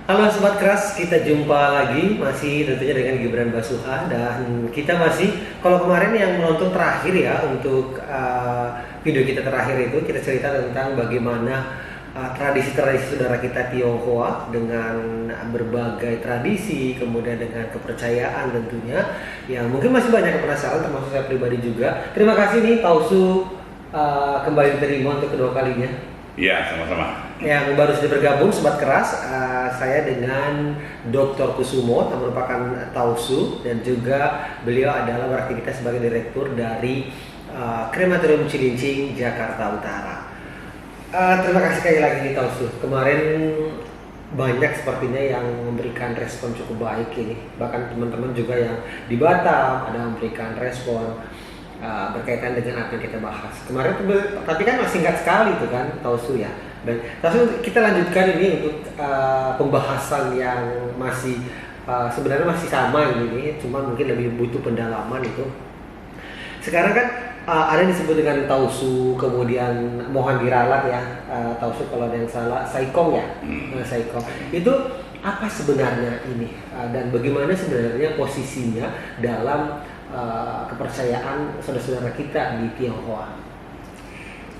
Halo Sobat Keras, kita jumpa lagi masih tentunya dengan Gibran Basuha dan kita masih, kalau kemarin yang menonton terakhir ya untuk video kita terakhir itu kita cerita tentang bagaimana tradisi-tradisi saudara kita Tionghoa dengan berbagai tradisi, kemudian dengan kepercayaan tentunya yang mungkin masih banyak yang penasaran, termasuk saya pribadi juga. Terima kasih nih Tausu kembali diterima untuk kedua kalinya. Iya, sama-sama. Yang baru saja bergabung Sobat Keras, saya dengan Dr. Kusumo yang merupakan Tausu dan juga beliau adalah beraktivitas sebagai direktur dari Krematorium Cilincing, Jakarta Utara. Terima kasih sekali lagi nih Tausu. Kemarin banyak sepertinya yang memberikan respon cukup baik ini. Bahkan teman-teman juga yang di Batam ada memberikan respon berkaitan dengan apa yang kita bahas kemarin, tapi kan masih singkat sekali itu kan Tausu ya. Dan Tausu, kita lanjutkan ini untuk pembahasan yang masih sebenarnya masih sama ini, cuma mungkin lebih butuh pendalaman itu. Sekarang kan ada yang disebut dengan Tausu, kemudian mohon diralat ya, Tausu kalau ada yang salah, Saikong ya, Saikong itu apa sebenarnya ini dan bagaimana sebenarnya posisinya dalam kepercayaan saudara-saudara kita di Tionghoa.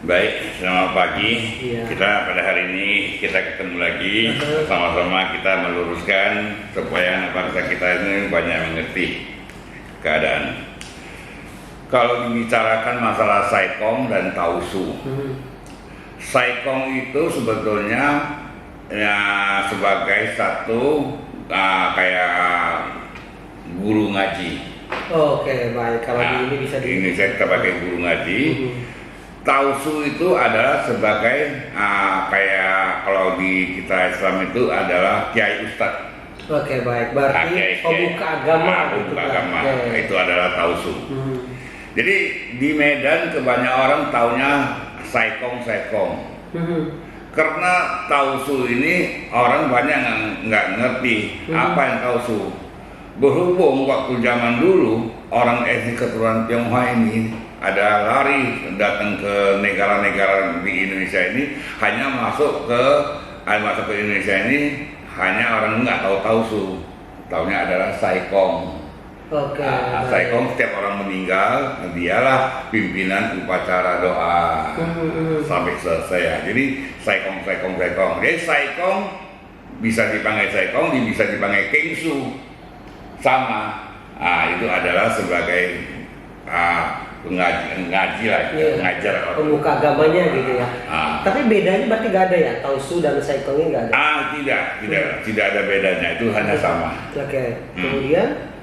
Baik, selamat pagi. Iya. Kita pada hari ini kita ketemu lagi sama-sama kita meluruskan supaya bangsa kita ini banyak mengerti keadaan. Kalau dibicarakan masalah Saikong dan Tausu, Saikong itu sebetulnya ya sebagai satu kayak guru ngaji. Oke, baik. Kalau ini bisa di Indonesia kita pakai guru ngaji. Tausu itu adalah sebagai kayak kalau di kita Islam itu adalah kiai ustadz. Oke, baik. Berarti pembuka agama. Pembuka agama itu adalah Tausu. Jadi di Medan kebanyakan orang taunya Saikong. Karena Tausu ini orang banyak nggak ngerti apa yang Tausu. Berhubung waktu zaman dulu orang etnis keturunan Tionghoa ini ada lari datang ke negara-negara di Indonesia ini, hanya masuk ke Indonesia ini hanya orang nggak tahu Tausu, taunya adalah Saikong. Oke. Saikong setiap orang meninggal dialah pimpinan upacara doa sampai selesai ya. Jadi Saikong. Jadi Saikong bisa dipanggil Saikong, bisa dipanggil Kengsu. Sama, itu adalah sebagai pengaji lah, pengajar pembuka agamanya gitu ya. Tapi bedanya berarti nggak ada ya, Tausu dan Saikong nggak ada? Tidak ada bedanya, itu hanya sama. Oke. Kemudian?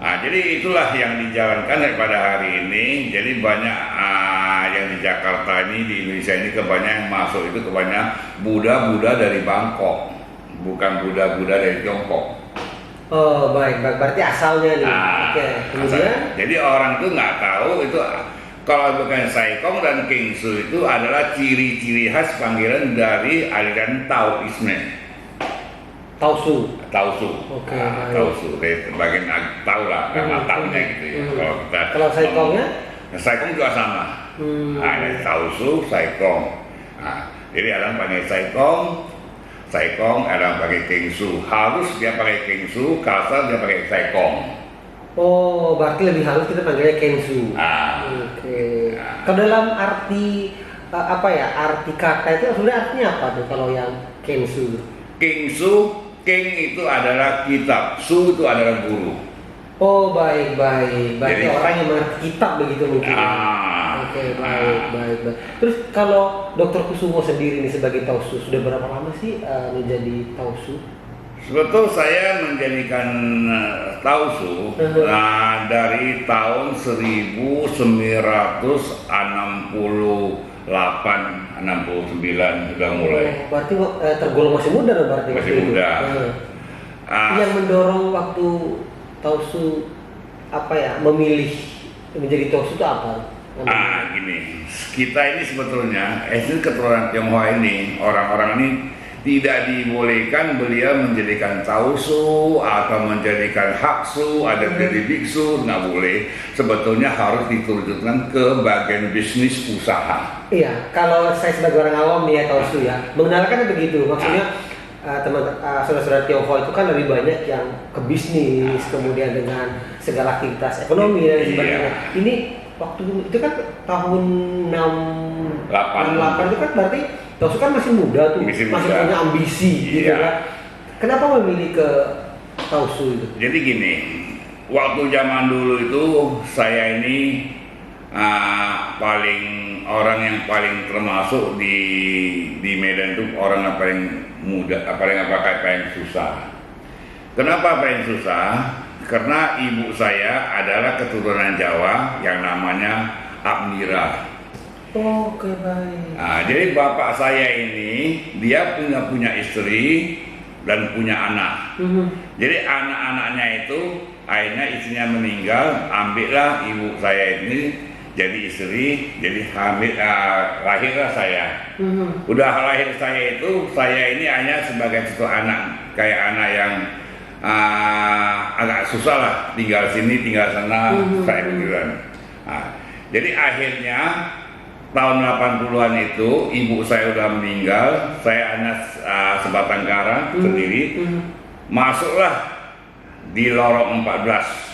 Jadi itulah yang dijalankan pada hari ini. Jadi banyak yang di Jakarta ini, di Indonesia ini kebanyakan yang masuk itu kebanyakan Buddha dari Bangkok, bukan Buddha dari Tiongkok. Oh baik, berarti asalnya nih. Oke. Kemudian? Jadi orang tuh nggak tahu itu kalau bukan Saikong dan Kengsu itu adalah ciri-ciri khas panggilan dari aliran Taoisme. Tausu. Oke. Tausu. Bagian tahu lah, karena tahunya gitu ya. Kalau Saikongnya? Saikong juga sama. Ada Tausu, Saikong. Jadi ada panggil Saikong, ada pakai Kengsu. Halus dia pakai Kengsu, kasar dia pakai Saikong. Oh, berarti lebih halus kita panggilnya Kengsu. Oke. Kalau dalam arti arti kata itu sebenarnya artinya apa tuh kalau yang Kengsu? Keng itu adalah kitab, su itu adalah guru. Oh baik. Berarti jadi, orang yang mengerti kitab begitu mungkin. Oke, baik. Terus kalau Dr. Kusumo sendiri ini sebagai Tausu sudah berapa lama sih menjadi Tausu? Sebetulnya saya menjadikan Tausu dari tahun 1968-69 sudah mulai. Berarti tergolong masih muda dong berarti. Masih muda. Yang mendorong waktu Tausu memilih menjadi Tausu itu apa? Gini, kita ini sebetulnya etnis keturunan Tionghoa ini, orang-orang ini tidak dibolehkan beliau menjadikan Tausu atau menjadikan Haksu, ada jadi biksu, nggak boleh. Sebetulnya harus diterjunkan ke bagian bisnis usaha. Iya, kalau saya sebagai orang awam nih ya Tausu ya, mengenalkan begitu, maksudnya saudara-saudara Tionghoa itu kan lebih banyak yang ke bisnis, kemudian dengan segala aktivitas ekonomi dan sebagainya. Ini waktu itu kan tahun 68 itu kan berarti Tausu kan masih muda tuh, masih punya ambisi gitu kan. Kenapa memilih ke Tausu itu? Jadi gini, waktu zaman dulu itu saya ini orang yang paling termasuk di Medan itu orang yang paling muda, paling susah. Kenapa paling susah? Karena ibu saya adalah keturunan Jawa yang namanya Abmira. Oke, baik. Nah, jadi bapak saya ini dia punya istri dan punya anak. Jadi anak-anaknya itu akhirnya istrinya meninggal, ambillah ibu saya ini jadi istri, jadi hamil, lahirlah saya. Udah lahir saya itu, saya ini hanya sebagai satu anak, kayak anak yang agak susah lah, tinggal sini, tinggal sana, kayak begitu. Nah, jadi akhirnya tahun 80-an itu ibu saya udah meninggal, saya hanya sebatang kara sendiri, masuklah di lorong 14.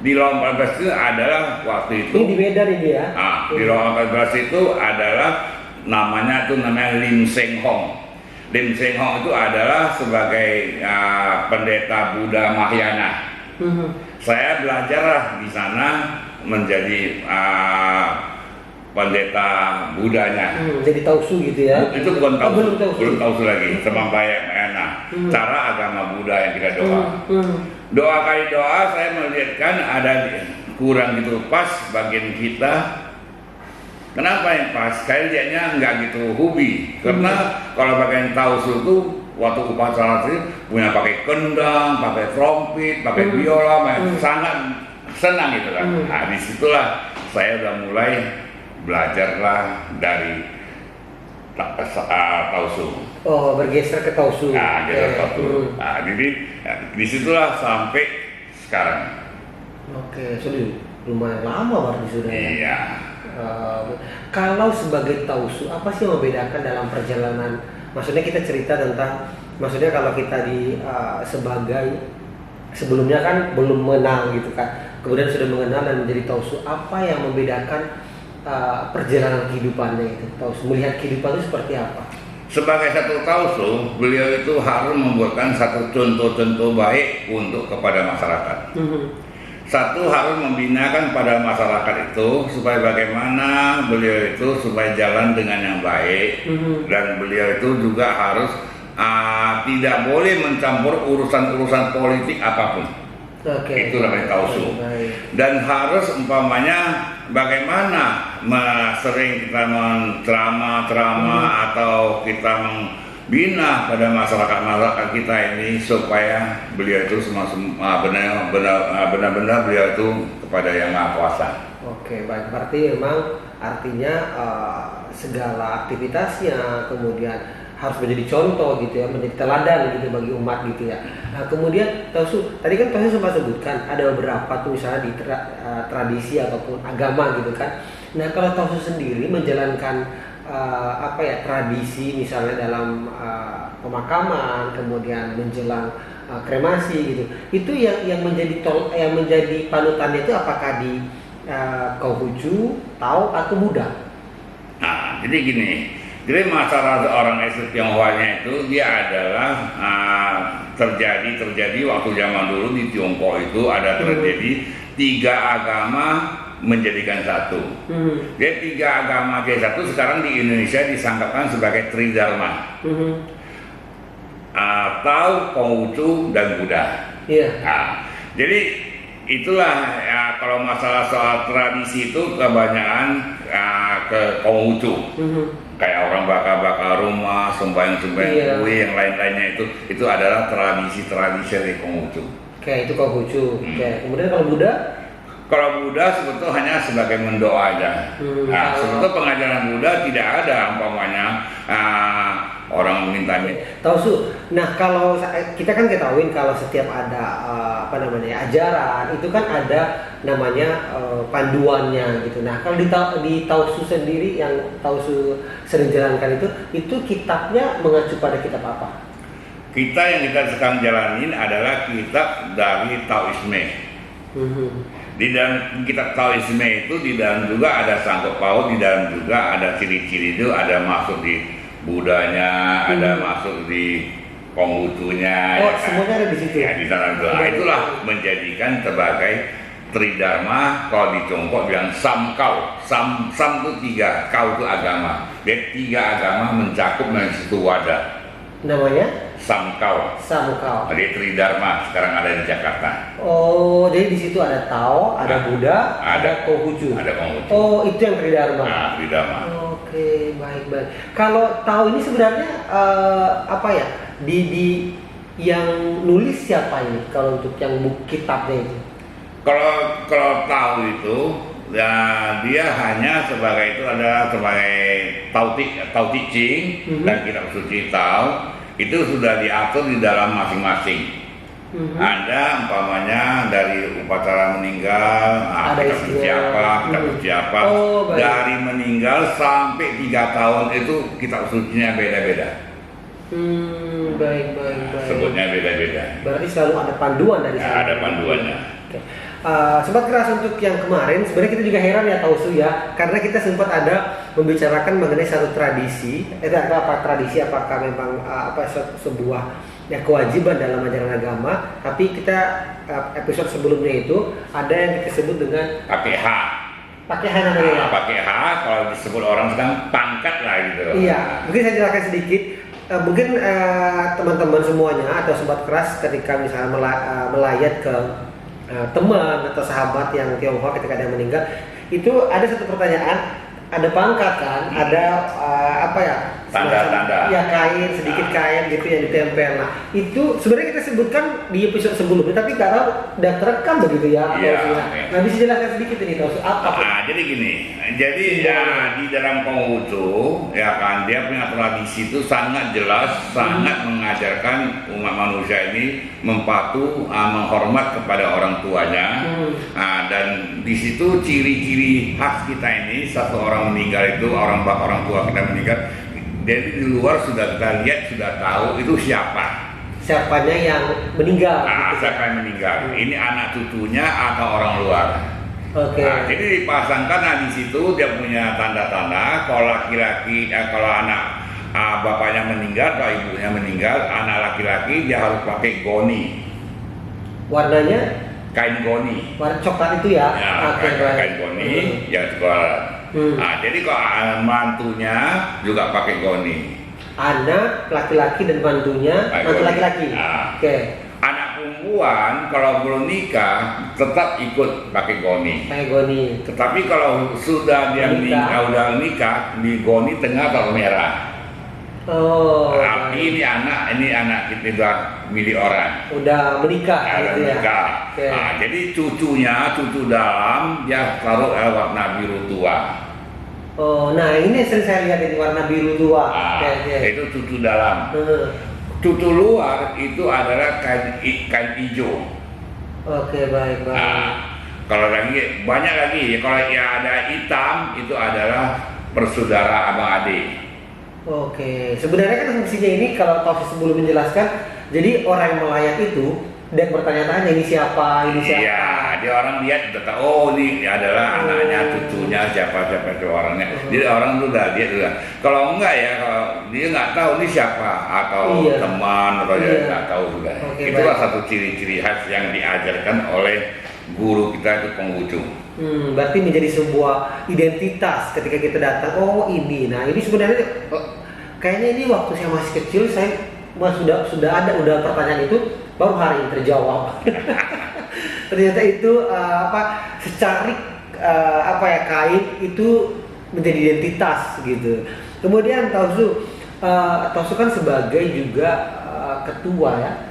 Di lorong 14 itu adalah waktu itu. Ini di Medan ini ya? Di lorong 14 itu adalah namanya Lim Seng Hong. Lim Seng Hong itu adalah sebagai pendeta Buddha Mahayana. Saya belajarlah di sana menjadi pendeta Budanya. Jadi Tausu gitu ya? Itu bukan Tausu, belum Tausu lagi, Mahayana. Cara agama Buddha yang kita doa. Doa kali doa saya melihatkan ada kurang gitu pas bagian kita. Kenapa yang pas? Saya lihatnya nggak gitu hobi. Karena kalau bagian Tausu itu waktu upacara itu punya pakai kendang, pakai trompet, pakai biola, sangat senang gitu kan. Nah disitulah saya udah mulai belajarlah dari Tausu. Oh, bergeser ke Tausu. Nah, geser Tausu. Nah, jadi disitulah sampai sekarang. Oke, sudah lumayan lama berarti sudah. Iya. Kalau sebagai Tausu, apa sih yang membedakan dalam perjalanan? Maksudnya kita cerita tentang, maksudnya kalau kita sebagai sebelumnya kan belum mengenal gitu kan, kemudian sudah mengenal dan menjadi Tausu, apa yang membedakan perjalanan kehidupannya itu? Tausu melihat kehidupan itu seperti apa? Sebagai satu Tausu, beliau itu harus membuatkan satu contoh-contoh baik untuk kepada masyarakat. Satu, harus membinakan pada masyarakat itu supaya bagaimana beliau itu supaya jalan dengan yang baik, dan beliau itu juga harus tidak boleh mencampur urusan-urusan politik apapun. Itu namanya Tausu. Dan harus umpamanya bagaimana sering kita menceramah atau kita membina pada masyarakat kita ini supaya beliau itu benar-benar beliau itu kepada yang Maha Kuasa. Oke, baik. Berarti memang artinya segala aktivitasnya kemudian harus menjadi contoh gitu ya, menjadi teladan gitu bagi umat gitu ya. Nah, kemudian Tausu, tadi kan Tausu sempat sebutkan ada beberapa tuh misalnya di tradisi ataupun agama gitu kan. Nah, kalau Tausu sendiri menjalankan tradisi misalnya dalam pemakaman, kemudian menjelang kremasi gitu, itu yang menjadi panutannya itu apakah di Konghucu, Tao atau Buddha? Nah, jadi gini. Jadi masalah orang etnis Tionghoanya itu dia adalah terjadi waktu zaman dulu di Tiongkok itu ada terjadi 3 agama menjadikan satu. Jadi 3 agama jadi satu sekarang di Indonesia disangkakan sebagai Tridharma. Tao, Konghucu, dan Buddha. Nah, jadi itulah ya, kalau masalah soal tradisi itu kebanyakan ke Konghucu. Kayak orang bakar rumah, sembahyang kue, yang lain-lainnya itu adalah tradisi-tradisi dari Konghucu. Oke, itu Konghucu. Kemudian kalau Buddha? Kalau Buddha sebetulnya hanya sebagai mendoa aja. Sebetulnya pengajaran Buddha tidak ada umpamanya orang meminta-minta. Tausu. Nah, kalau kita kan ketahuin kalau setiap ada ajaran itu kan ada namanya panduannya gitu. Nah, kalau di Tausu sendiri yang Tausu sering jalankan itu kitabnya mengacu pada kitab apa? kita yang kita sekarang jalanin adalah kitab dari Taoisme. Di dalam kitab Taoisme itu di dalam juga ada sangkut paut, di dalam juga ada ciri-ciri itu, ada masuk di Budanya, ada masuk di Konghucunya. Oh, ya kan? Semuanya ada di situ. Ya, di sana itu. Nah, itulah menjadikan sebagai Tridharma. Kalau di Tiongkok bilang Samkau. Sam itu 3, kau itu agama. Jadi 3 agama mencakup dalam satu wadah. Namanya? Samkau. Jadi Tridharma sekarang ada di Jakarta. Oh, jadi di situ ada Tao, ada Buddha, ada Konghucu. Ada Konghucu. Oh, itu yang Tridharma. Nah, Tridharma. Oke, baik. Kalau Tao ini sebenarnya apa ya? Di yang nulis siapa ini? Kalau untuk yang buku kitabnya itu? Kalau Tao itu ya dia hanya sebagai itu adalah sebagai Tao Te Ching dan kitab suci Tao. Itu sudah diatur di dalam masing-masing. Ada umpamanya dari upacara meninggal, kita suci apa, dari meninggal sampai 3 tahun itu kitab sucinya beda-beda. Baik. Sebutnya beda-beda. Berarti selalu ada panduan dari sana. Ada panduannya. Sobat Keras, untuk yang kemarin sebenarnya kita juga heran ya Tausu ya, karena kita sempat ada membicarakan mengenai satu tradisi, apakah memang sebuah ya kewajiban dalam ajaran agama, tapi kita episode sebelumnya itu ada yang kita sebut dengan pakai H namanya ya? Pakai H, kalau disebut orang sedang pangkat lah gitu. Iya, mungkin saya jelaskan sedikit. Mungkin teman-teman semuanya atau sobat keras ketika misalnya melayat ke teman atau sahabat yang Tionghoa ketika dia meninggal, itu ada satu pertanyaan, ada pangkat kan, ada tanda-tanda ya, kain, sedikit kain gitu yang ditempel. Nah, itu sebenarnya kita sebutkan di episode sebelumnya, tapi karena udah terekam begitu ya. Nah, bisa jelaskan sedikit ini apa? Jadi gini, di dalam Konghucu ya kan, dia punya tradisi itu sangat jelas, sangat mengajarkan umat manusia ini menghormat kepada orang tuanya. Dan di situ ciri-ciri khas kita ini, satu orang meninggal itu orang tua kita meninggal. Jadi di luar sudah kita lihat, sudah tahu itu siapanya yang meninggal. Siapa yang meninggal? Ini anak cucunya atau orang luar. Jadi dipasangkan di situ dia punya tanda-tanda. Kalau laki-laki, kalau anak bapaknya meninggal atau ibunya meninggal, anak laki-laki dia harus pakai goni. Warnanya? Kain goni. Warna coklat itu ya? Kain goni yang coklat. Jadi kalau mantunya juga pakai goni. Anak laki-laki dan mantunya mantu laki-laki. Anak perempuan kalau belum nikah tetap ikut pakai goni. Tetapi kalau sudah dia udah nikah, di goni tengah atau merah. Tapi ini anak kita udah milik orang. Udah menikah. Jadi cucu dalam dia taruh warna biru tua. Nah ini sering saya lihat ini warna biru tua. Itu cucu dalam. Cucu luar itu adalah kain hijau. Baik. Kalau lagi banyak lagi. Kalau ada hitam itu adalah bersaudara abang adik. Sebenarnya kan fungsinya ini kalau Taufik sebelum menjelaskan, jadi orang yang melayat itu dan bertanya-tanya ini siapa. Iya, dia orang lihat udah tahu, ini adalah anaknya, cucunya, siapa itu orangnya. Jadi orang tuh udah lihat udah. Kalau enggak ya, kalau dia nggak tahu ini siapa atau teman atau dia nggak tahu juga. Itulah satu ciri-ciri khas yang diajarkan oleh guru kita itu Konghucu. Berarti menjadi sebuah identitas ketika kita datang. Ini. Nah ini sebenarnya kayaknya ini waktu saya masih kecil saya sudah pertanyaan itu baru hari ini terjawab. Ternyata itu secarik kain itu menjadi identitas gitu. Kemudian Tausu kan sebagai juga ketua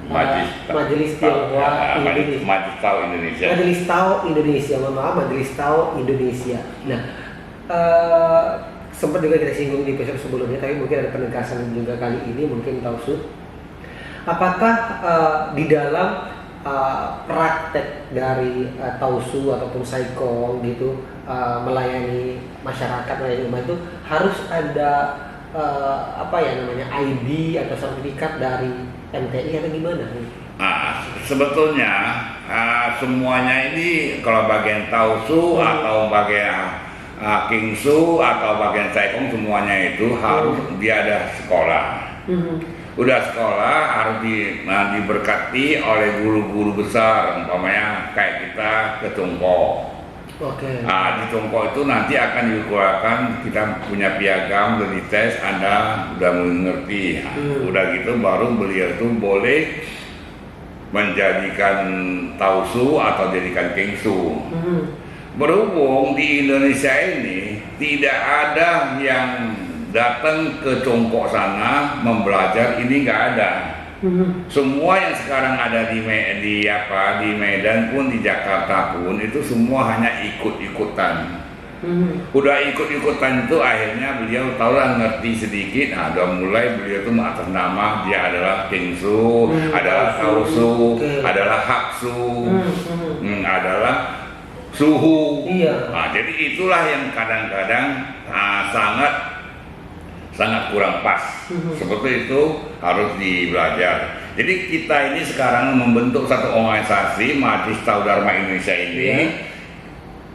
Majelis Tionghoa Indonesia. Majelis Tao Indonesia. Nah, sempat juga kita singgung di episode sebelumnya, tapi mungkin ada penegasan juga kali ini mungkin Tausu. Apakah di dalam praktek dari Tausu ataupun Saikong gitu melayani masyarakat, melayani umat itu harus ada apa ya namanya ID atau sertifikat dari MTI atau gimana? Sebetulnya semuanya ini kalau bagian Tausu atau bagian Kingsu atau bagian Saikong semuanya itu harus dia ada sekolah. Udah sekolah harus diberkati oleh guru-guru besar, umpamanya kayak kita ke Tungko. Di Tungko itu nanti akan dikeluarkan, kita punya piagam, udah dites, Anda udah mengerti. Udah gitu baru beliau itu boleh menjadikan Tausu atau jadikan Kingsu. Berhubung di Indonesia ini tidak ada yang datang ke Congkok sana membelajar, ini nggak ada. Semua yang sekarang ada di Medan pun, di Jakarta pun, itu semua hanya ikut-ikutan. Udah ikut-ikutan itu akhirnya beliau tahu lah, ngerti sedikit. Udah mulai beliau itu atas nama dia adalah Kingsu, adalah Tausu, adalah Haksu, adalah Suhu. Jadi itulah yang kadang-kadang sangat kurang pas. Seperti itu harus dibelajar. Jadi kita ini sekarang membentuk satu organisasi Majelis Tahu Dharma Indonesia ini.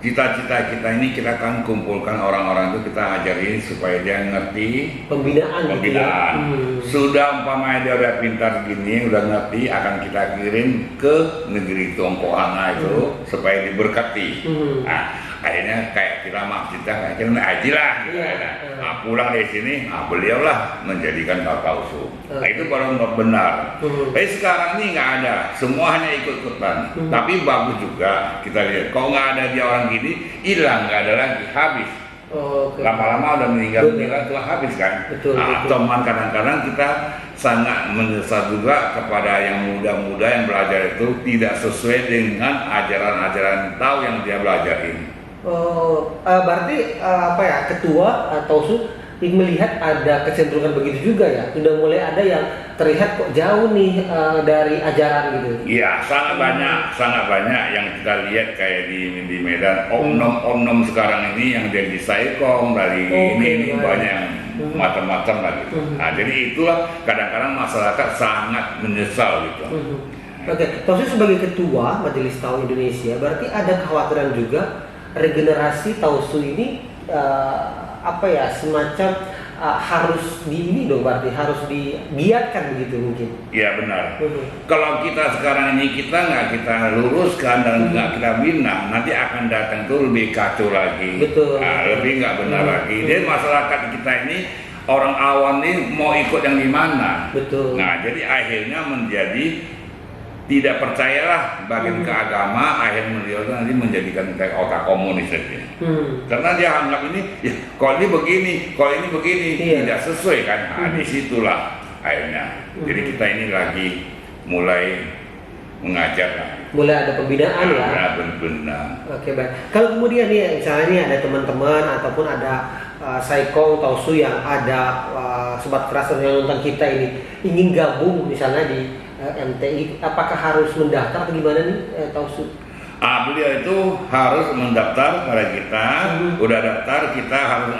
Cita-cita kita ini kita akan kumpulkan orang-orang itu, kita ajarin supaya dia ngerti pembinaan. Sudah umpamanya dia udah pintar gini, udah ngerti, akan kita kirim ke negeri Tongkohana itu supaya diberkati. Akhirnya kayak kita maksudnya kayak haji lah. Pulang dari sini, beliau lah menjadikan Tausu. Itu baru benar. Tapi sekarang ini nggak ada, semua hanya ikut-ikutan. Tapi bagus juga kita lihat, kalau nggak ada dia orang gini, hilang, nggak ada lagi, habis. Lama-lama udah meninggal telah habis kan. Teman kadang-kadang kita sangat menyesal juga kepada yang muda-muda yang belajar itu tidak sesuai dengan ajaran-ajaran tahu yang dia belajarin. Berarti ketua Tausu melihat ada kecenderungan begitu juga ya, sudah mulai ada yang terlihat kok jauh nih dari ajaran gitu. Iya, sangat banyak yang kita lihat kayak di Medan, omnom sekarang ini yang jadi Saikong dari ini banyak yang macam-macam lah gitu. Jadi itulah kadang-kadang masyarakat sangat menyesal gitu. Tausu sebagai ketua Majelis Tahu Indonesia, berarti ada kekhawatiran juga regenerasi Tausu ini semacam harus berarti harus digiatkan begitu mungkin. Iya benar. Kalau kita sekarang ini kita luruskan dan nggak kita bina, nanti akan datang tuh lebih kacau lagi. Lebih nggak benar lagi. Jadi masyarakat kita ini orang awam nih mau ikut yang di mana? Nah jadi akhirnya menjadi tidak percayalah bagian ke agama, akhirnya beliau nanti menjadikan kayak otak komunis saja. Karena dia anggap ini, ya kalau ini begini, tidak sesuai kan. Disitulah akhirnya. Jadi kita ini lagi mulai mengajar. Mulai ada pembinaan Benar. Oke, baik. Kalau kemudian nih, misalnya nih ada teman-teman ataupun ada Saikong Tausu yang ada sobat keras yang nonton kita ini ingin gabung misalnya di MTI, apakah harus mendaftar atau gimana nih Tausu? Beliau itu harus mendaftar pada kita. Udah daftar kita harus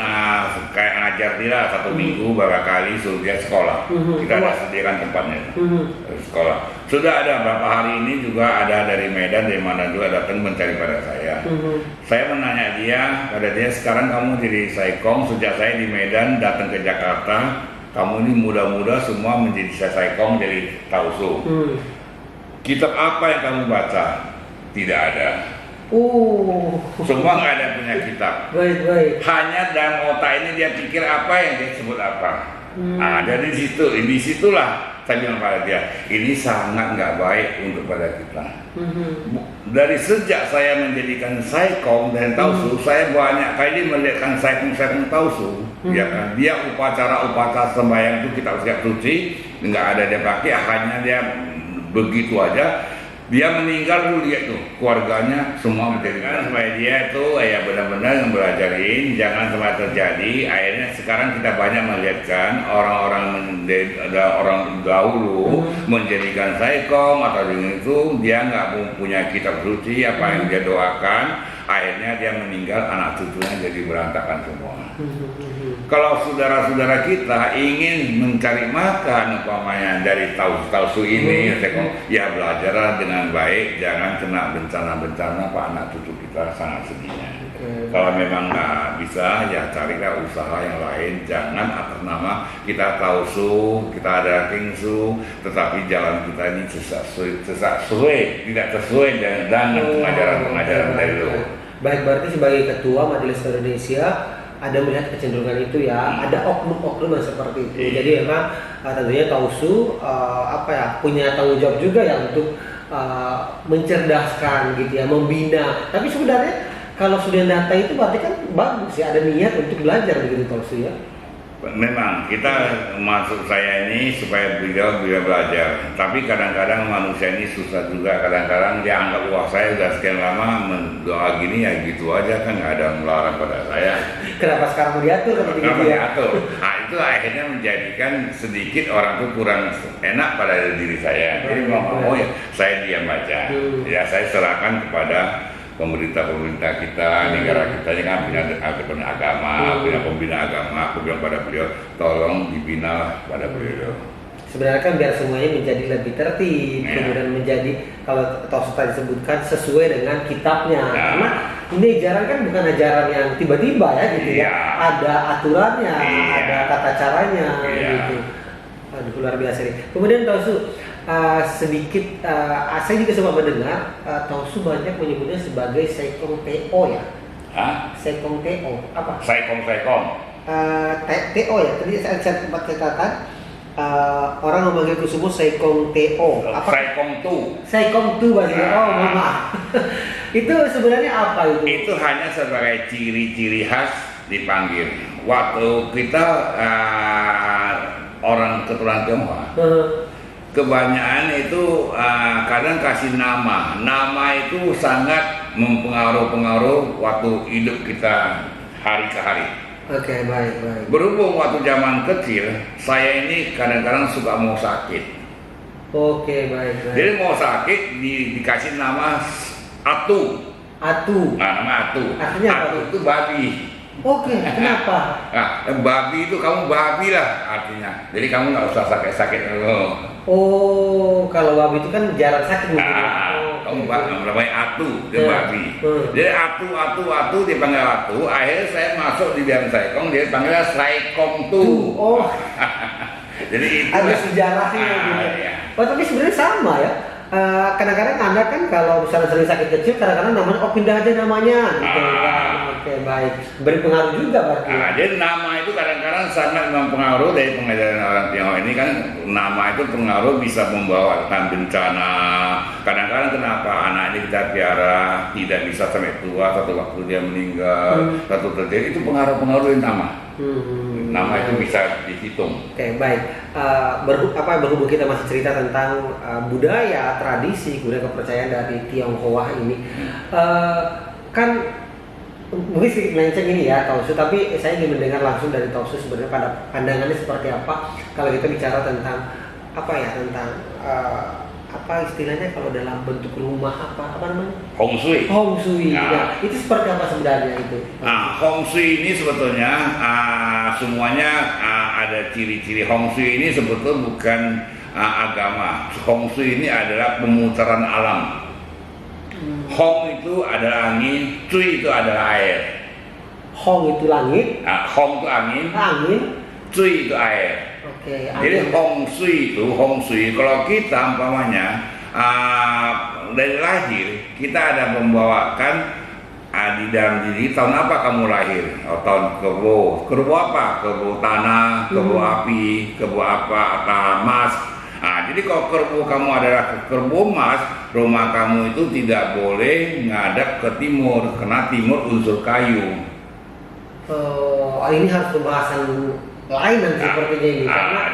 kayak ngajar dia 1 minggu berapa kali suruh dia sekolah. Kita ada sediakan tempatnya sekolah. Sudah ada berapa hari ini juga ada dari Medan, dari mana juga datang mencari pada saya. Saya menanya pada dia sekarang kamu jadi Saikong, sejak saya di Medan datang ke Jakarta, kamu ini muda-muda semua menjadi Saikong, jadi Tausu. Kitab apa yang kamu baca? Tidak ada. Semua nggak ada punya kitab. Baik. Hanya dalam otak ini dia pikir apa yang dia sebut apa. Dari disitulah saya bilang pada dia, ini sangat nggak baik untuk pada kita. Dari sejak saya menjadikan Saikong dan Tausu, saya banyak kali melihatkan Saikong Tausu. Ya kan? Dia upacara sembahyang itu kita siap suci, nggak ada dia pakai, hanya dia begitu aja. Dia meninggal dulu, lihat tuh keluarganya semua menjadikan supaya dia itu benar-benar belajarin, jangan sampai terjadi. Akhirnya sekarang kita banyak melihatkan orang dahulu menjadikan Saikong atau dengan itu dia nggak punya kitab suci apa yang dia doakan, akhirnya dia meninggal, anak cucunya jadi berantakan semua. Kalau saudara-saudara kita ingin mencari makan umpamanya dari tausu ini, ya belajarlah dengan baik, jangan kena bencana-bencana Pak, anak cucu kita sangat sedihnya. Kalau memang nggak bisa, ya carilah usaha yang lain. Jangan atas nama kita tausu, kita ada kingsu, tetapi jalan kita ini tidak sesuai dengan pengajaran dari luhur. Baik, berarti sebagai ketua Majelis Indonesia ada melihat kecenderungan itu ya, ada oknum-oknum yang seperti itu. Jadi memang tentunya tausu punya tanggung jawab juga ya untuk mencerdaskan gitu ya, membina. Tapi sebenarnya kalau sudah data itu berarti kan bagus ya, ada niat untuk belajar begitu tausu ya. Memang kita masuk saya ini supaya beliau belajar, tapi kadang-kadang manusia ini susah juga. Kadang-kadang dia anggap wah saya sudah sekian lama mendoa gini ya gitu aja, kan nggak ada yang melarang pada saya. Kenapa sekarang mau diatur? Kenapa diatur? Nah itu akhirnya menjadikan sedikit orang tuh kurang enak pada diri saya. Jadi mau ya saya diam aja. Ya saya serahkan kepada pemerintah kita, negara kita ini kan punya agama, punya pembina agama. Aku bilang pada beliau, tolong dibina pada beliau. Sebenarnya kan biar semuanya menjadi lebih tertib, kemudian menjadi kalau tausu tadi disebutkan sesuai dengan kitabnya. Karena ini ajaran kan bukan ajaran yang tiba-tiba ya gitu ya. Ada aturannya, ada tata caranya gitu. Aduh, luar biasa nih. Kemudian tausu sedikit, saya juga sempat mendengar tausu banyak menyebutnya sebagai Saikong TO ya. Saikong TO apa? Saikong. TO ya. Tadi saya sempat katakan orang memanggil Kusumo Saikong TO. Apa? Saikong tu bahasa. Mohon maaf. Itu sebenarnya apa itu? Itu hanya sebagai ciri-ciri khas dipanggil. Waktu kita orang keturunan Tionghoa. Kebanyakan itu kadang kasih nama itu sangat mempengaruh waktu hidup kita hari ke hari. Oke, baik. Berhubung waktu zaman kecil saya ini kadang-kadang suka mau sakit. Oke, baik. Jadi mau sakit dikasih nama Atu. Nama Atu. Artinya Atu itu babi. Oke, kenapa? Babi itu kamu babi lah artinya. Jadi kamu nggak usah sakit-sakit dulu. Oh, kalau babi itu kan jarang sakit mungkin. Kamu namanya Atu, dia babi. Jadi Atu dipanggil Atu. Akhirnya saya masuk di dalam Saikong, dia panggilnya Saikong tu. Oh. Jadi itu ada sejarahnya gitu. Ya. Oh, tapi sebenarnya sama ya. Kadang-kadang Anda kan kalau misalnya sering sakit kecil, kadang-kadang namanya pindah aja namanya gitu kan. Oke, baik. Berpengaruh juga berarti. Jadi nama itu kadang-kadang sangat mempengaruhi dari pengajaran orang Tionghoa ini kan, nama itu pengaruh bisa membawa bencana. Kadang-kadang kenapa anak ini kita piara tidak bisa sampai tua, satu waktu dia meninggal, satu terjadi, itu pengaruh nama. Nama itu bisa dihitung. Oke, baik. Berhubung kita masih cerita tentang budaya, tradisi, kemudian kepercayaan dari Tionghoa ini, kan mungkin sedikit melenceng ini ya tausu, tapi saya ingin mendengar langsung dari tausu sebenarnya pada pandangannya seperti apa kalau kita bicara tentang tentang istilahnya kalau dalam bentuk rumah apa namanya? Hong Shui. Ya, itu seperti apa sebenarnya itu? Hong Shui ini sebetulnya semuanya ada ciri-ciri. Hong Shui ini sebetulnya bukan agama. Hong Shui ini adalah pemutaran alam. Hong itu adalah angin, Shui itu adalah air. Hong itu langit. Hong itu angin. Shui itu air. Oke. Jadi Hong Shui kalau kita umpamanya dari lahir kita ada membawakan di dalam diri tahun apa kamu lahir? Tahun kerbau apa? Kerbau tanah, kerbau api, kerbau apa? Emas. Jadi kalau kerbau kamu adalah kerbau emas, rumah kamu itu tidak boleh ngadap ke timur, karena timur unsur kayu. Ini harus pembahasan lain nanti sepertinya ini.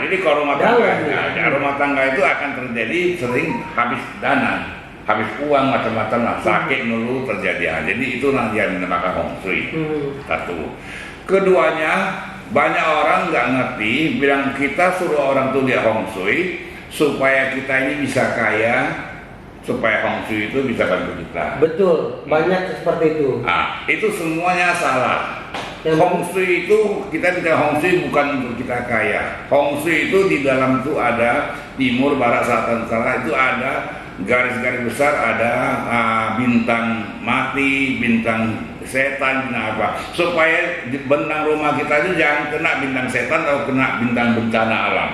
Jadi kalau rumah tangga itu akan terjadi sering habis dana, habis uang macam-macam lah, sakit dulu terjadi. Jadi itu nanti yang dinamakan Hong Shui. Satu. Keduanya, banyak orang nggak ngerti, bilang kita suruh orang tuh lihat Hong Shui supaya kita ini bisa kaya, supaya Hong Shui itu bisa bantu kita. Betul, banyak seperti itu. Nah, itu semuanya salah. Yang Hong Shui itu, kita bicara Hong Shui bukan untuk kita kaya. Hong Shui itu di dalam itu ada timur, barat, selatan, utara, itu ada garis-garis besar, ada bintang mati, bintang setan, bintang apa, supaya bentang rumah kita itu jangan kena bintang setan atau kena bintang bencana alam,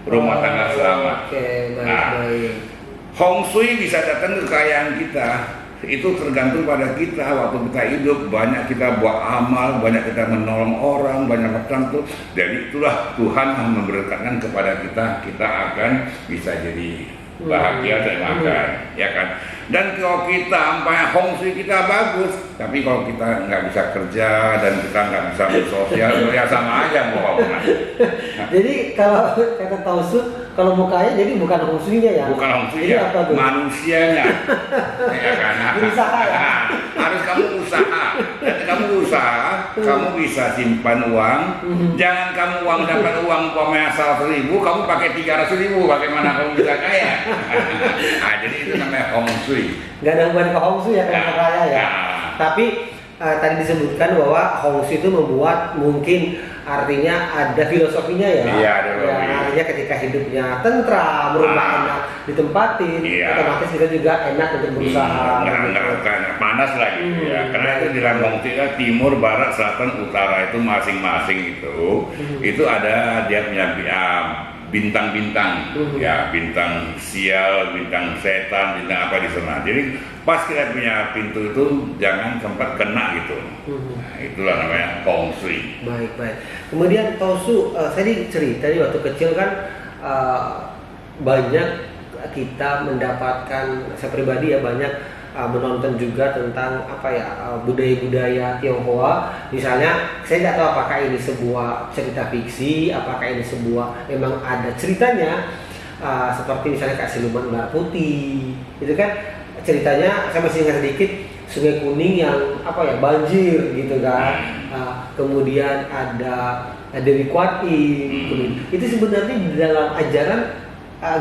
rumah tangga selamat. Oke, baik. Hong Shui bisa datang kekayaan kita, itu tergantung pada kita. Waktu kita hidup banyak kita buat amal, banyak kita menolong orang, banyak macam tuh. Jadi itulah Tuhan yang memberkatkan kepada kita, kita akan bisa jadi bahagia dan makan, ya kan. Dan kalau kita sampai Hong Shui kita bagus, tapi kalau kita nggak bisa kerja dan kita nggak bisa bersosial, ya sama aja bohongan. Jadi kalau kata Tausu, kalau mau kaya jadi bukan Hong Shui-nya ya? Bukan Hong Shui ya, manusianya. Ya kan? Berusaha ya? Harus kamu usaha. Dan kamu usaha, kamu bisa simpan uang. Jangan kamu dapat uang asal 1.000, kamu pakai 300.000, bagaimana kamu bisa kaya? Nah, jadi itu namanya Hong Shui. Nggak ada hubungan ke Hong Shui ya kalau kaya ya. Tapi tadi disebutkan bahwa Hong Shui itu membuat mungkin artinya ada filosofinya ya. Iya, ada filosofi. Ya, artinya ketika hidupnya tentram, rumah enak ditempatin, otomatis kita juga enak untuk berusaha. Nggak panas lah gitu ya. Karena itu di dalam Hong Shui kan timur, barat, selatan, utara itu masing-masing itu ada dia punya bintang-bintang, ya bintang sial, bintang setan, bintang apa di sana. Jadi pas kita punya pintu itu jangan sempat kena gitu. Nah, itulah namanya Hong Shui. Baik. Kemudian Tausu, saya cerita waktu kecil kan banyak kita mendapatkan, saya pribadi ya banyak menonton juga tentang budaya-budaya Tionghoa. Misalnya saya tidak tahu apakah ini sebuah cerita fiksi, apakah ini sebuah memang ada ceritanya, seperti misalnya Kak Siluman Ular Putih itu kan ceritanya. Saya masih ingat sedikit Sungai Kuning yang banjir gitu kan. Kemudian ada Dewi Kuan Yin. Itu sebenarnya di dalam ajaran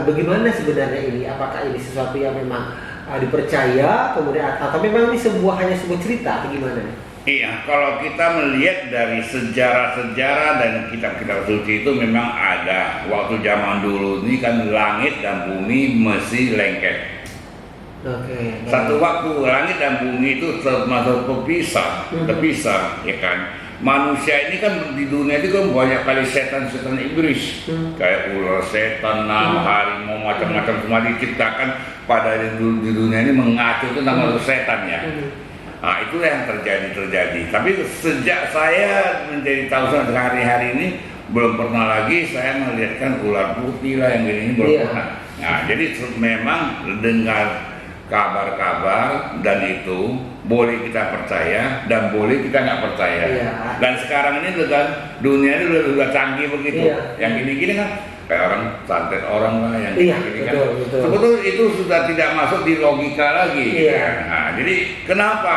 bagaimana sebenarnya ini? Apakah ini sesuatu yang memang dipercaya kemudian atau memang ini hanya sebuah cerita atau gimana? Iya, kalau kita melihat dari sejarah-sejarah dan kitab-kitab suci itu memang ada. Waktu zaman dulu ini kan langit dan bumi mesti lengket. Satu waktu langit dan bumi itu termasuk terpisah, ya kan. Manusia ini kan di dunia itu kan banyak kali setan-setan iblis, kayak ular setan, harimau, macam-macam semua diciptakan pada di dunia ini mengacu tentang setan ya. Nah, itulah yang terjadi. Tapi sejak saya menjadi Tausu hari-hari ini belum pernah lagi saya melihatkan ular putih lah yang ini belum pernah. Nah, jadi memang dengar kabar-kabar dan itu boleh kita percaya dan boleh kita nggak percaya. Dan sekarang ini dunia ini udah canggih begitu. Yang gini-gini kan kayak orang santet orang lah yang gini-gini kan. Sebetulnya itu sudah tidak masuk di logika lagi. Nah, jadi kenapa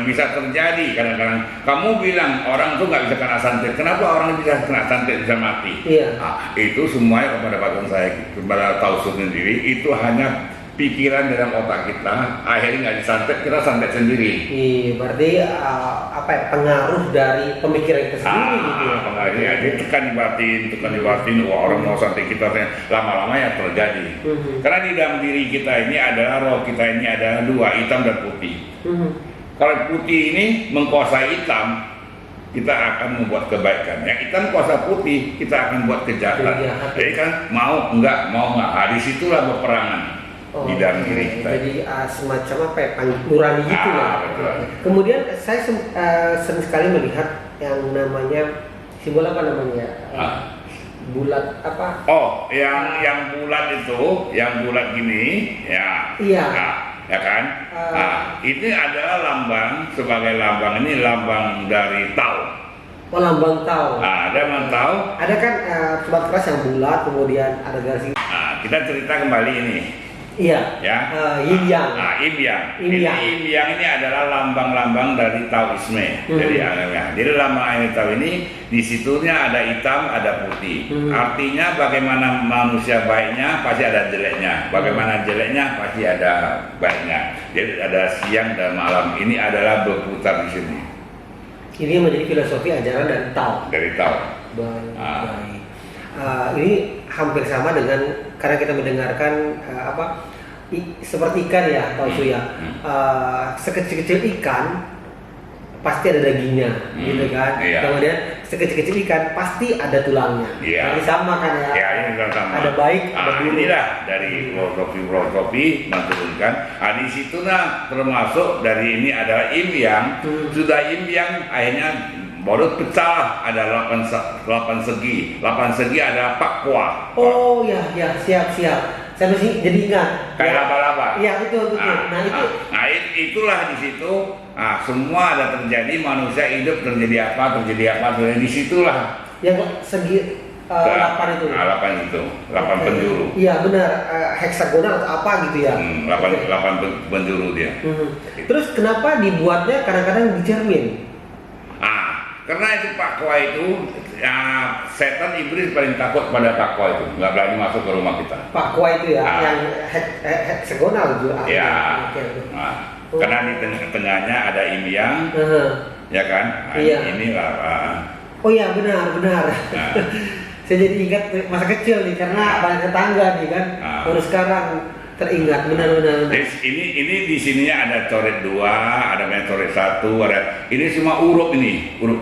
bisa terjadi kadang-kadang kamu bilang orang tuh nggak bisa kena santet, kenapa orang bisa kena santet bisa mati? Nah, itu semuanya kepada saya, kepada Tausu sendiri itu hanya pikiran dalam otak kita, akhirnya nggak disantet, kita santet sendiri. Berarti pengaruh dari pemikiran kita sendiri gitu ya? Pengaruhnya, dia tekan di batin, wah orang mau santet kita, lama-lama yang terjadi. Karena di dalam diri kita ini adalah roh kita ini ada dua, hitam dan putih. Kalau putih ini mengkuasai hitam, kita akan membuat kebaikan. Yang hitam kuasa putih, kita akan buat kejahatan. Jadi kan mau nggak, nah, disitulah peperangan. Di dalam diri kita. Jadi semacam nurani gitu ya. Kemudian saya sering sekali melihat yang namanya simbol apa namanya? Bulat apa? Oh, yang bulat itu, yang bulat gini, ya. Iya. Ya kan? Ini adalah lambang, sebagai lambang ini lambang dari Tao. Oh, lambang Tao. Ada lambang Tao. Ada kan sobat keras yang bulat, kemudian ada garis. Kita cerita kembali ini. Iya. Ya. Yin Yang. Nah, Yin Yang. Yin Yang. Yin Yang ini adalah lambang-lambang dari Taoisme, dari agama. Jadi lambang Tao ini di situnya ada hitam, ada putih. Artinya bagaimana manusia baiknya pasti ada jeleknya, bagaimana jeleknya pasti ada baiknya. Jadi ada siang dan malam. Ini adalah berputar di sini. Ini yang menjadi filosofi ajaran dari Tao. Dari Tao. Baik. Ini hampir sama dengan karena kita mendengarkan seperti ikan ya, Tao Su ya. Sekecil-kecil ikan pasti ada dagingnya, gitu kan. Iya. Kemudian sekecil-kecil ikan pasti ada tulangnya. Iya. Ini sama kan ya. Ya, ini sama. Ada baik, ada buruk. Inilah dari filosofi menurunkan. Di situ termasuk dari ini adalah Yin Yang. Sudah Yin Yang akhirnya baru pecah ada 8 segi. 8 segi ada Pak Kuah. Oh ya, siap. Saya masih jadi ingat. Kayak laba-laba. Iya, betul. Itulah di situ. Semua ada terjadi, manusia hidup terjadi apa, di situlah. Yang segi 8 itu. 8 itu, 8 penjuru. Iya benar, heksagonal atau apa gitu ya. 8 penjuru dia. Terus kenapa dibuatnya kadang-kadang di cermin? Karena itu Pakwa itu, setan iblis paling takut pada Pakwa itu, nggak berani masuk ke rumah kita. Pakwa itu ya, yang heksagonal gitu. Ya. Karena di tengahnya ada Yin Yang, ya kan? Inilah. Oh iya benar. Saya jadi ingat masa kecil nih karena banyak tetangga nih kan. Baru sekarang teringat benar. Ini di sininya ada coret 2, ada coret 1, ada ini semua huruf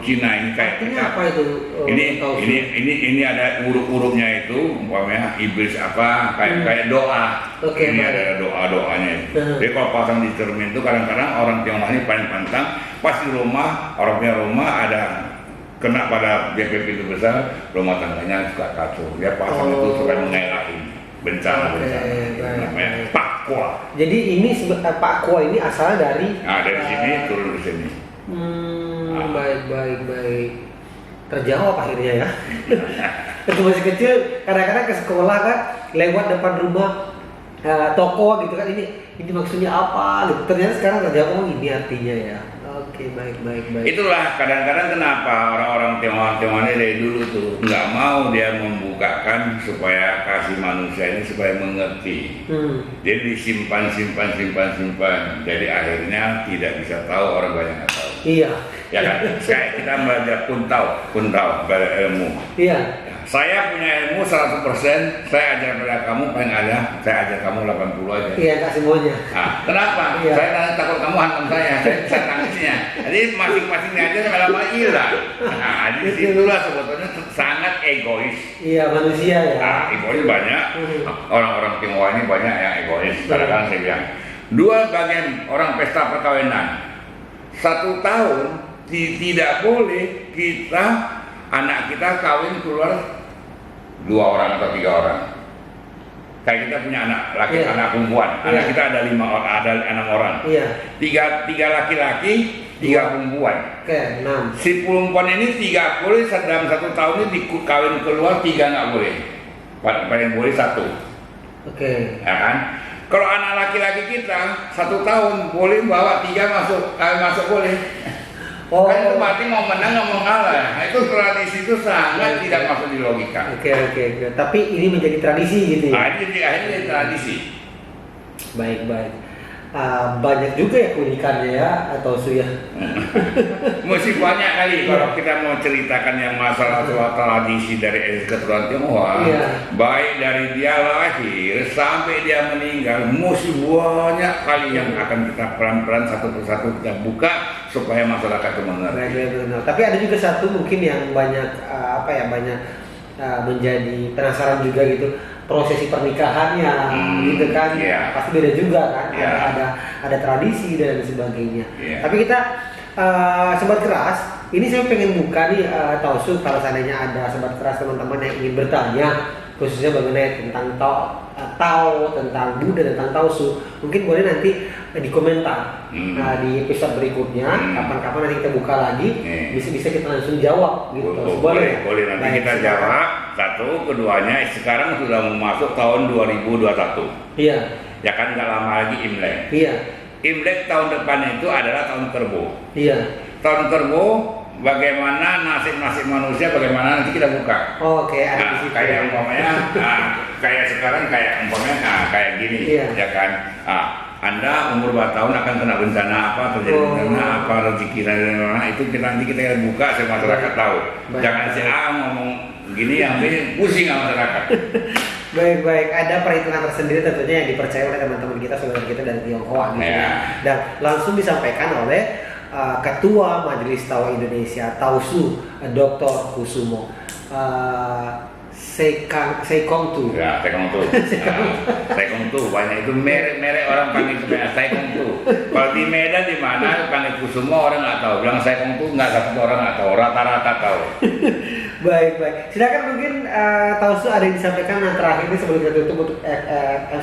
Cina ini kayak apa itu? Ini ada huruf-hurufnya itu, umpamanya iblis apa kayak doa. Ini ada doanya itu. Jadi kalau pasang di cermin itu kadang-kadang orang Tionghoa ini paling pantang pas di rumah orang punya rumah ada kena pada pintu besar, rumah tangganya suka kacau. Dia pasang itu supaya mengelakkan bencana. Namanya Pakwa. Jadi ini Pakwa ini asal dari dari sini turun ke sini. Baik. Terjawab akhirnya ya. Waktu masih kecil kadang-kadang ke sekolah kan lewat depan rumah toko gitu kan, ini maksudnya apa gitu. Ternyata sekarang terjawab, ini artinya ya. Oke, baik. Itulah kadang-kadang kenapa orang-orang Tionghoa ini dari dulu tuh nggak mau dia membukakan supaya kasih manusia ini supaya mengerti. Jadi disimpan. Jadi akhirnya tidak bisa tahu, orang banyak nggak tahu. Iya. Ya kan? Kayak kita belajar kuntau belajar ilmu. Iya. Saya punya ilmu 100%, saya ajar pada kamu paling ada, saya ajar kamu 80 aja. Iya, tak semuanya. Kenapa? Iya. Saya takut kamu hantam saya bisa tangisnya. Jadi masing-masingnya aja lama hilang. Di situlah sebetulnya sangat egois. Iya, manusia ya. Egois banyak. Orang-orang Tionghoa ini banyak yang egois. Kadang-kadang saya bilang, 2 bagian orang pesta perkawinan. 1 tahun tidak boleh anak kita kawin keluar 2 orang atau 3 orang. Kayak kita punya anak laki, anak perempuan. Anak kita ada 5 orang, ada 6 orang. Iya. 3 laki-laki, 3 perempuan. Oke, 6. Si perempuan ini 3 boleh dalam 1 tahun ini dikawin keluar, 3 nggak boleh. Paling boleh 1. Oke. Ya kan? Kalau anak laki-laki kita 1 tahun boleh bawa 3 masuk boleh. Kan itu berarti mau menang mau kalah. Nah, itu tradisi itu sangat tidak masuk di logika. Oke. Tapi ini menjadi tradisi gitu ya. Ini akhirnya jadi tradisi. Baik. Banyak juga ya keunikannya ya atau Su ya. Mesti banyak kali kalau kita mau ceritakan yang masalah tradisi dari keturunan Tionghoa. Baik dari dia lahir sampai dia meninggal, mesti banyak kali yang akan kita pelan-pelan satu persatu kita buka supaya masyarakat itu mengerti. Tapi ada juga satu mungkin yang banyak menjadi penasaran juga gitu, prosesi pernikahannya gitu kan. Pasti beda juga kan. Ada tradisi dan sebagainya. Tapi kita sobat keras, ini saya pengen buka nih Tao Su, kalau seandainya ada sobat keras teman-teman yang ingin bertanya khususnya mengenai tentang Tao, tentang Buddha, tentang Tao Su, mungkin boleh nanti di komentar di episode berikutnya. Kapan-kapan nanti kita buka lagi, bisa kita langsung jawab gitu. Boleh nanti kita jawab. 1, keduanya sekarang sudah masuk tahun 2021. Iya. Ya kan nggak lama lagi Imlek. Iya. Imlek tahun depan itu adalah tahun kerbau. Iya. Tahun kerbau, bagaimana nasib manusia, bagaimana nanti kita buka. Oke, ada di Nah, situ. kayak umpamanya, kayak sekarang kayak umpamanya kayak gini, Iya. ya kan. Anda umur 4 tahun akan kena bencana apa, terjadi bencana apa, rezeki dan lain-lain, itu nanti kita buka supaya masyarakat tahu. Baik. Jangan si A ngomong gini yang B pusing sama masyarakat. Baik, ada perhitungan tersendiri tentunya yang dipercaya oleh teman-teman kita, saudara kita dari Tionghoa gitu ya. Dan langsung disampaikan oleh Ketua Majelis Tawa Indonesia Tausu, Dr. Kusumo Seikong Tu. Ya, Taekong Tu. Taekong Tu banyak itu merek orang panggil sebenarnya Taekong Tu. Kalau di Medan di mana panggil Kusumo orang nggak tahu. Bilang Taekong Tu nggak satu orang nggak tahu. Rata-rata tahu. Baik. Silakan mungkin Tausu ada yang disampaikan yang terakhir ini sebelum kita tutup untuk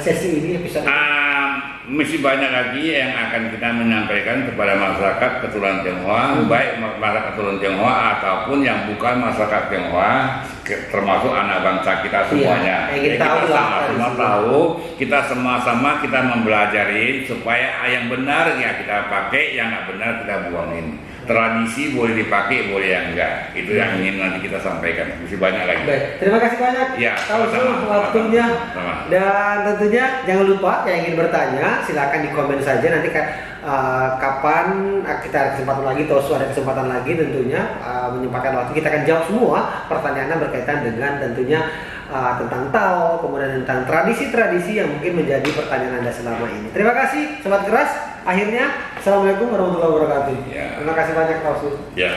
sesi ini episode. Masih banyak lagi yang akan kita menyampaikan kepada masyarakat keturunan Tionghoa, baik masyarakat keturunan Tionghoa ataupun yang bukan masyarakat Tionghoa, termasuk anak bangsa kita semuanya. Iya, kita sama-sama tahu, kita sama-sama kita mempelajari supaya yang benar ya kita pakai, yang nggak benar kita buangin. Tradisi boleh dipakai, boleh yang enggak. Itu yang ingin nanti kita sampaikan. Masih banyak lagi. Baik, terima kasih banyak. Ya, Tausu waktunya. Sama. Dan tentunya jangan lupa yang ingin bertanya silakan di komen saja nanti kapan kita ada kesempatan lagi, Tausu ada kesempatan lagi tentunya menyempatkan waktu kita akan jawab semua pertanyaan berkaitan dengan tentunya tentang Tao, kemudian tentang tradisi-tradisi yang mungkin menjadi pertanyaan Anda selama ini. Terima kasih Sobat Keras. Akhirnya, Assalamualaikum warahmatullahi wabarakatuh. Ya. Terima kasih banyak Tausu. Ya.